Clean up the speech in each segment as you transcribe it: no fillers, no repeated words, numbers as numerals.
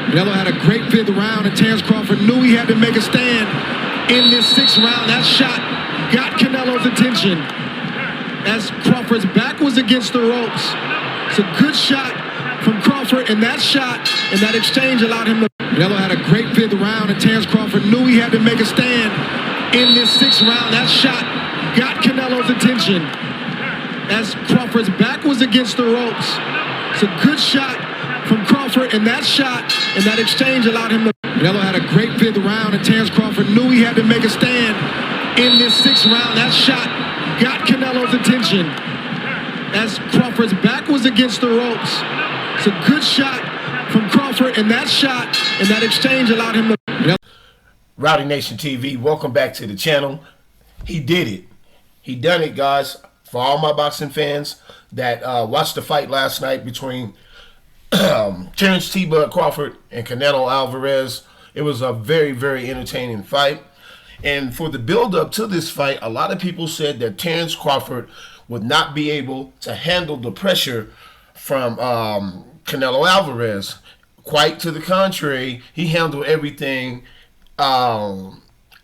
Canelo had a great 5th round, and Terence Crawford knew he had to make a stand in this 6th round. That shot got Canelo's attention as Crawford's back was against the ropes. It's a good shot from Crawford, and that shot and that exchange allowed him to... Canelo had a great 5th round, and Terence Crawford knew he had to make a stand in this 6th round. That shot got Canelo's attention as Crawford's back was against the ropes. It's a good shot from Crawford, and that shot and that exchange allowed him to... Canelo had a great 5th round, and Terence Crawford knew he had to make a stand in this 6th round. That shot got Canelo's attention as Crawford's back was against the ropes. It's a good shot from Crawford, and that shot and that exchange allowed him to... Rowdy Nation TV, welcome back to the channel. He did it. He done it, guys. For all my boxing fans that watched the fight last night between Terence T. Bud Crawford and Canelo Alvarez, it was a very, very entertaining fight. And for the build-up to this fight, a lot of people said that Terence Crawford would not be able to handle the pressure from Canelo Alvarez. Quite to the contrary, he handled everything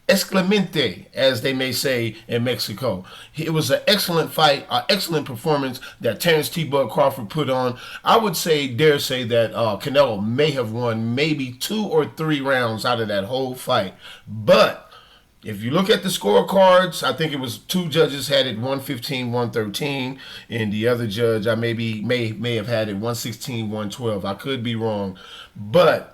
excellente, as they may say in Mexico. It was an excellent fight, an excellent performance that Terence T. Bud Crawford put on. I would say, dare say that Canelo may have won maybe 2 or 3 rounds out of that whole fight. But if you look at the scorecards, I think it was 2 judges had it 115, 113, and the other judge may have had it 116, 112. I could be wrong, but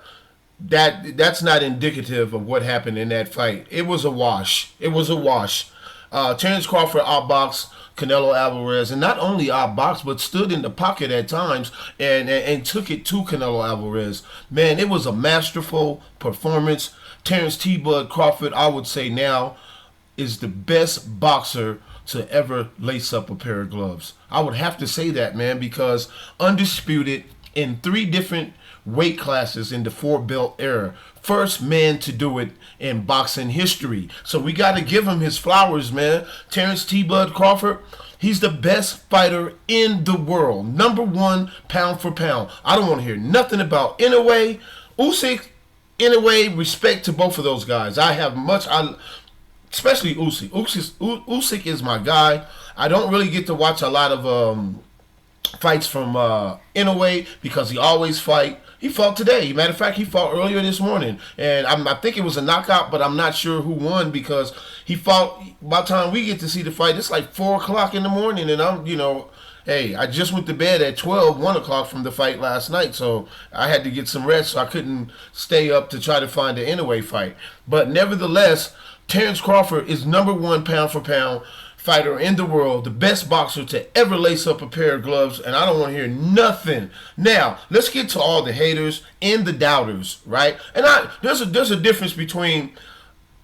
that's not indicative of what happened in that fight. It was a wash. It was a wash. Terence Crawford outboxed Canelo Alvarez, and not only outboxed, but stood in the pocket at times and took it to Canelo Alvarez. Man, it was a masterful performance. Terence T. Bud Crawford, I would say now, is the best boxer to ever lace up a pair of gloves. I would have to say that, man, because undisputed in 3 different weight classes in the 4-belt era. First man to do it in boxing history. So we got to give him his flowers, man. Terence T. Bud Crawford, he's the best fighter in the world. #1 pound for pound. I don't want to hear nothing about Inoue, Usyk. Inoue, respect to both of those guys. I have much, especially Usyk. Usyk is my guy. I don't really get to watch a lot of fights from Inoue because he always fight. He fought today. Matter of fact, he fought earlier this morning, and I think it was a knockout, but I'm not sure who won because he fought. By the time we get to see the fight, it's like 4 o'clock in the morning, and I'm, hey, I just went to bed at 1 o'clock from the fight last night, so I had to get some rest, so I couldn't stay up to try to find the Inoue fight. But nevertheless, Terence Crawford is #1 pound for pound fighter in the world, the best boxer to ever lace up a pair of gloves, and I don't want to hear nothing. Now, let's get to all the haters and the doubters, right? And there's a difference between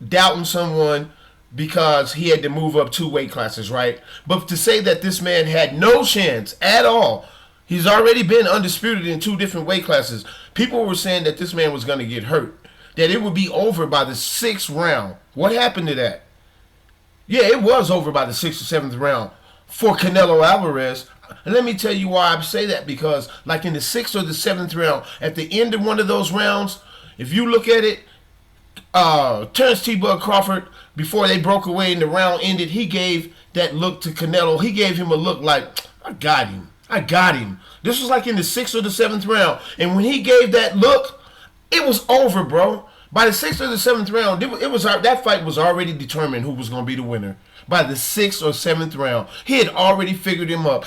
doubting someone because he had to move up 2 weight classes, right? But to say that this man had no chance at all, he's already been undisputed in 2 different weight classes. People were saying that this man was going to get hurt, that it would be over by the 6th round. What happened to that? Yeah, it was over by the 6th or 7th round for Canelo Alvarez. And let me tell you why I say that, because like in the 6th or the 7th round, at the end of one of those rounds, if you look at it, Terence T. Bud Crawford, before they broke away and the round ended, he gave that look to Canelo. He gave him a look like, I got him. I got him. This was like in the 6th or the 7th round. And when he gave that look, it was over, bro. By the 6th or the 7th round, that fight was already determined who was going to be the winner. By the 6th or 7th round, he had already figured him out.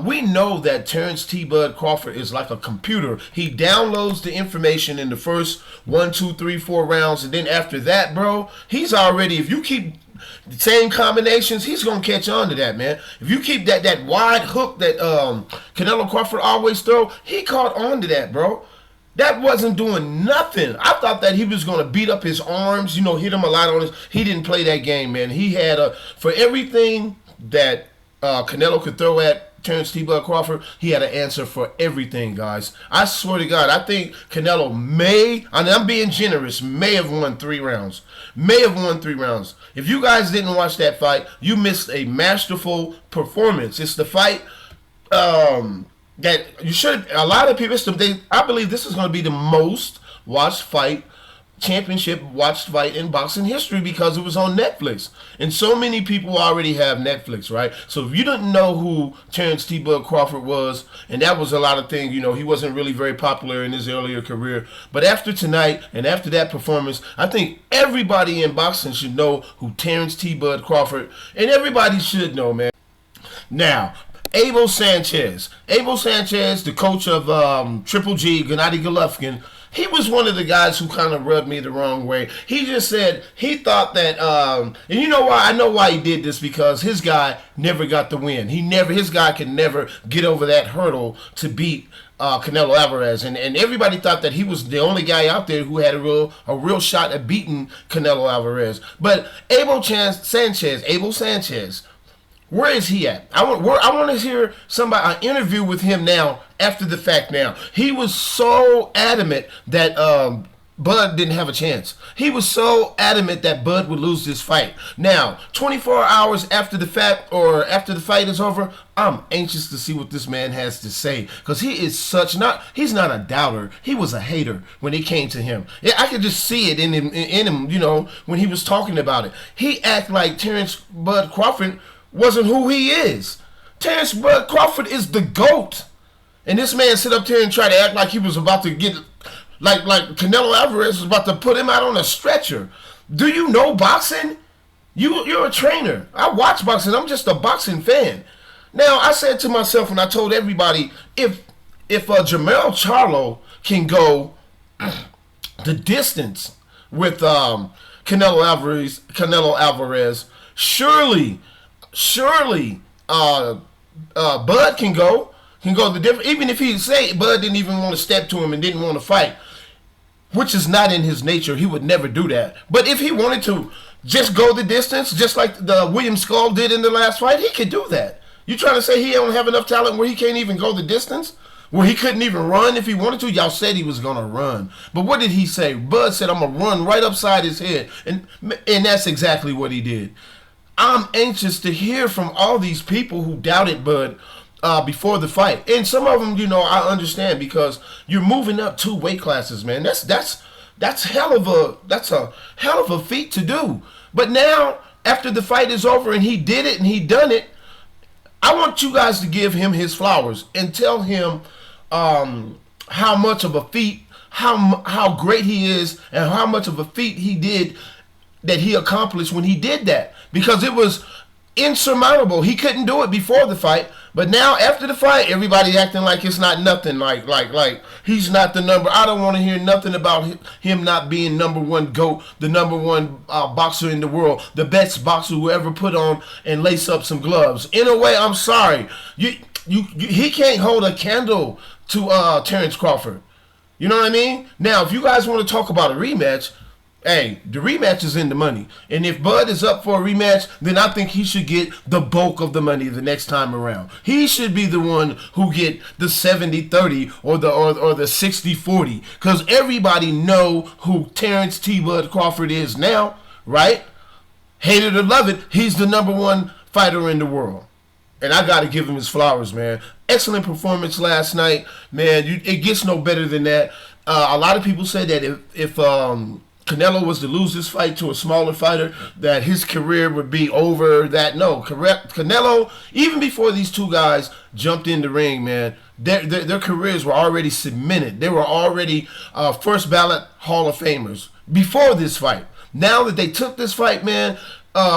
We know that Terence T. Bud Crawford is like a computer. He downloads the information in the first 1, 2, 3, 4 rounds, and then after that, bro, he's already, if you keep the same combinations, he's gonna catch on to that, man. If you keep that wide hook that Canelo Crawford always throw, he caught on to that, bro. That wasn't doing nothing. I thought that he was going to beat up his arms, hit him a lot on his. He didn't play that game, man. He had for everything that Canelo could throw at Terence T. Bud Crawford, he had an answer for everything, guys. I swear to God, I think Canelo I'm being generous, may have won 3 rounds. May have won 3 rounds. If you guys didn't watch that fight, you missed a masterful performance. It's the fight that you should. A lot of people, I believe this is going to be the most watched fight, championship watched fight in boxing history because it was on Netflix. And so many people already have Netflix, right? So if you didn't know who Terrence T. Bud Crawford was, and that was a lot of things, he wasn't really very popular in his earlier career. But after tonight and after that performance, I think everybody in boxing should know who Terrence T. Bud Crawford, and everybody should know, man. Now, Abel Sanchez, the coach of Triple G, Gennady Golovkin, he was one of the guys who kind of rubbed me the wrong way. He just said he thought that, and you know why? I know why he did this, because his guy never got the win. His guy could never get over that hurdle to beat Canelo Alvarez, and everybody thought that he was the only guy out there who had a real shot at beating Canelo Alvarez. But Abel Sanchez. Where is he at? I want to hear an interview with him now after the fact. Now, he was so adamant that Bud didn't have a chance. He was so adamant that Bud would lose this fight. Now, 24 hours after the fact, or after the fight is over, I'm anxious to see what this man has to say, because he's not a doubter. He was a hater when it came to him. Yeah, I could just see it in him, when he was talking about it. He acted like Terrence Bud Crawford wasn't who he is. Terrence Bud Crawford is the GOAT. And this man sit up here and try to act like he was about to get, like Canelo Alvarez was about to put him out on a stretcher. Do you know boxing? You're a trainer. I watch boxing. I'm just a boxing fan. Now, I said to myself, and I told everybody, if Jermell Charlo can go the distance with Canelo Alvarez, surely Bud can go the difference. Even if he say Bud didn't even want to step to him and didn't want to fight, which is not in his nature. He would never do that. But if he wanted to just go the distance, just like the William Skull did in the last fight, he could do that. You trying to say he don't have enough talent where he can't even go the distance? Where he couldn't even run if he wanted to? Y'all said he was going to run. But what did he say? Bud said, I'm going to run right upside his head. And that's exactly what he did. I'm anxious to hear from all these people who doubted Bud before the fight, and some of them, I understand, because you're moving up 2 weight classes, man. That's a hell of a feat to do. But now, after the fight is over and he did it and he done it, I want you guys to give him his flowers and tell him how much of a feat, how great he is, and how much of a feat he did, that he accomplished when he did that, because it was insurmountable. He couldn't do it before the fight, but now after the fight, everybody acting like it's not nothing, like he's not the number. I don't want to hear nothing about him not being number 1 GOAT, the number 1 boxer in the world, the best boxer who ever put on and lace up some gloves. In a way, I'm sorry, he can't hold a candle to Terrence Crawford. You know what I mean? Now, if you guys want to talk about a rematch, hey, the rematch is in the money. And if Bud is up for a rematch, then I think he should get the bulk of the money the next time around. He should be the one who get the 70-30 or the 60-40. Because everybody know who Terrence T. Bud Crawford is now, right? Hate it or love it, he's the number 1 fighter in the world. And I got to give him his flowers, man. Excellent performance last night. Man, it gets no better than that. A lot of people say that if Canelo was to lose this fight to a smaller fighter, that his career would be over. That no, correct. Canelo, even before these 2 guys jumped in the ring, man, their careers were already cemented. They were already first ballot Hall of Famers before this fight. Now that they took this fight, man,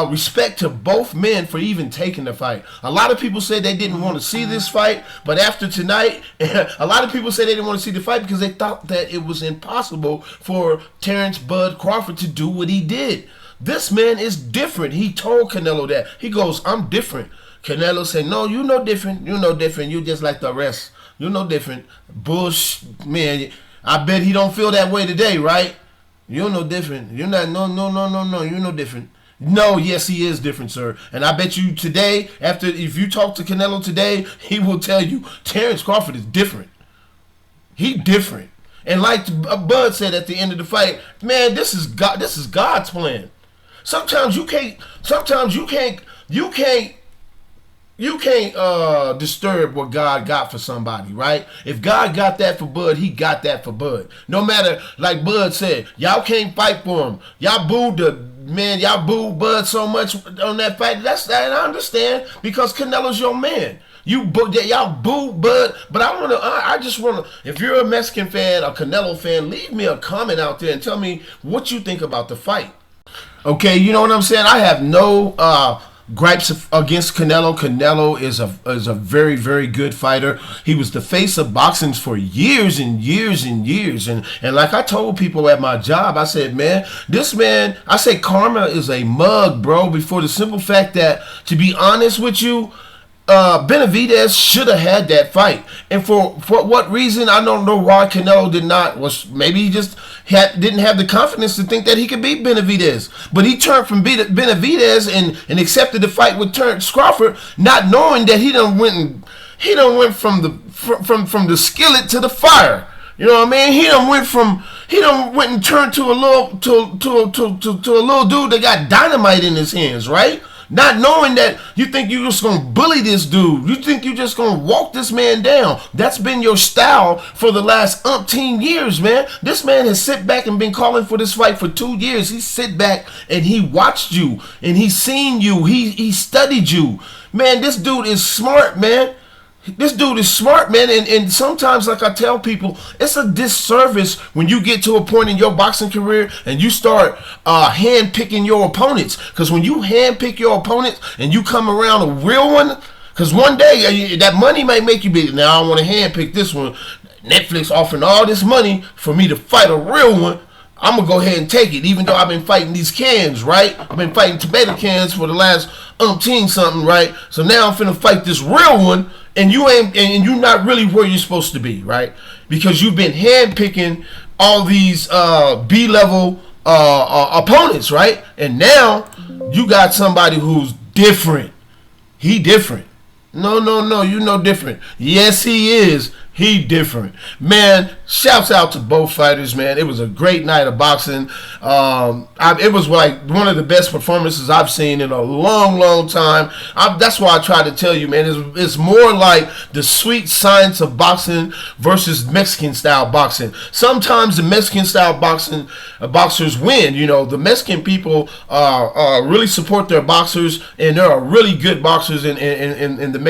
respect to both men for even taking the fight. A lot of people said they didn't want to see this fight, but after tonight, a lot of people said they didn't want to see the fight because they thought that it was impossible for Terrence Bud Crawford to do what he did. This man is different. He told Canelo that. He goes, I'm different. Canelo said, no, you no different. You no different. You just like the rest. You no different. Bush, man, I bet he don't feel that way today, right? You're no different. You're not, no, you're no different. No, yes, he is different, sir. And I bet you today, if you talk to Canelo today, he will tell you Terrence Crawford is different. He different. And like Bud said at the end of the fight, man, this is God's plan. Sometimes you can't you can't disturb what God got for somebody, right? If God got that for Bud, he got that for Bud. No matter, like Bud said, y'all can't fight for him. Y'all booed y'all booed Bud so much on that fight. That's that, I understand, because Canelo's your man. Y'all booed Bud, but I just wanna, if you're a Mexican fan, a Canelo fan, leave me a comment out there and tell me what you think about the fight. Okay, you know what I'm saying? I have no gripes against Canelo. Canelo is a very, very good fighter. He was the face of boxing for years and years and years. And like I told people at my job, I said, man, I say karma is a mug, bro, before the simple fact that, to be honest with you, Benavidez should have had that fight, and for what reason, I don't know why Canelo did not. Was maybe he just didn't have the confidence to think that he could beat Benavidez. But he turned from Benavidez and accepted the fight with Crawford, not knowing that he done went from the skillet to the fire. You know what I mean? He done went and turned to a little dude that got dynamite in his hands, right? Not knowing that you think you're just going to bully this dude. You think you're just going to walk this man down. That's been your style for the last umpteen years, man. This man has sit back and been calling for this fight for 2 years. He sit back and he watched you and he seen you. He studied you. Man, this dude is smart, man. This dude is smart, man, and sometimes, like I tell people, it's a disservice when you get to a point in your boxing career and you start hand-picking your opponents. Because when you hand-pick your opponents and you come around a real one, because one day that money might make you be, now I want to hand-pick this one. Netflix offering all this money for me to fight a real one. I'm going to go ahead and take it, even though I've been fighting these cans, right? I've been fighting tomato cans for the last umpteen something, right? So now I'm finna fight this real one, and you're not really where you're supposed to be, right? Because you've been handpicking all these B-level opponents, right? And now you got somebody who's different. He different. No, you know different. Yes, he is. He different. Man, shouts out to both fighters, man. It was a great night of boxing. It was like one of the best performances I've seen in a long, long time. That's why I try to tell you, man, it's more like the sweet science of boxing versus Mexican-style boxing. Sometimes the Mexican-style boxers win. You know, the Mexican people really support their boxers, and there are really good boxers in the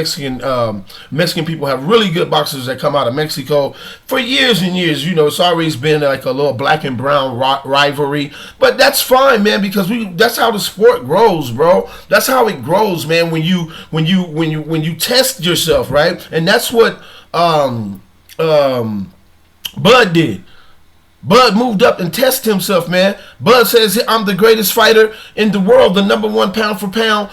Mexican people have really good boxers that come out of Mexico for years and years. You know, it's always been like a little black and brown rivalry, but that's fine, man, because that's how the sport grows, bro. That's how it grows, man, when you test yourself, right? And that's what Bud did. Bud moved up and tested himself, man. Bud says, I'm the greatest fighter in the world, the #1 pound-for-pound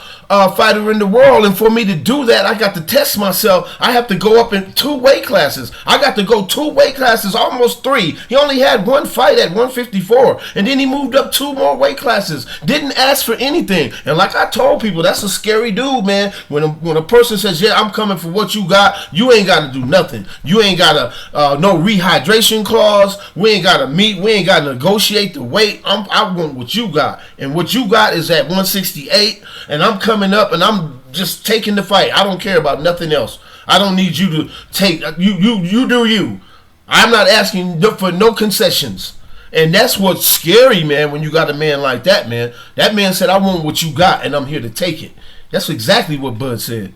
fighter in the world. And for me to do that, I got to test myself. I have to go up in 2 weight classes. I got to go 2 weight classes, almost 3. He only had 1 fight at 154. And then he moved up 2 more weight classes. Didn't ask for anything. And like I told people, that's a scary dude, man. When a person says, yeah, I'm coming for what you got, you ain't got to do nothing. You ain't got to, no rehydration clause. We ain't got to meet. We ain't got to negotiate the weight. I want what you got. And what you got is at 168. And I'm coming up and I'm just taking the fight. I don't care about nothing else. I don't need you to take, you do you. I'm not asking for no concessions. And that's what's scary, man, when you got a man like that, man. That man said, I want what you got and I'm here to take it. That's exactly what Bud said.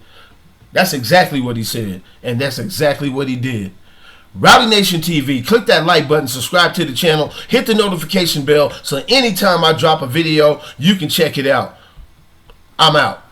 That's exactly what he said. And that's exactly what he did. Rowdy Nation TV, click that like button, subscribe to the channel, hit the notification bell so anytime I drop a video, you can check it out. I'm out.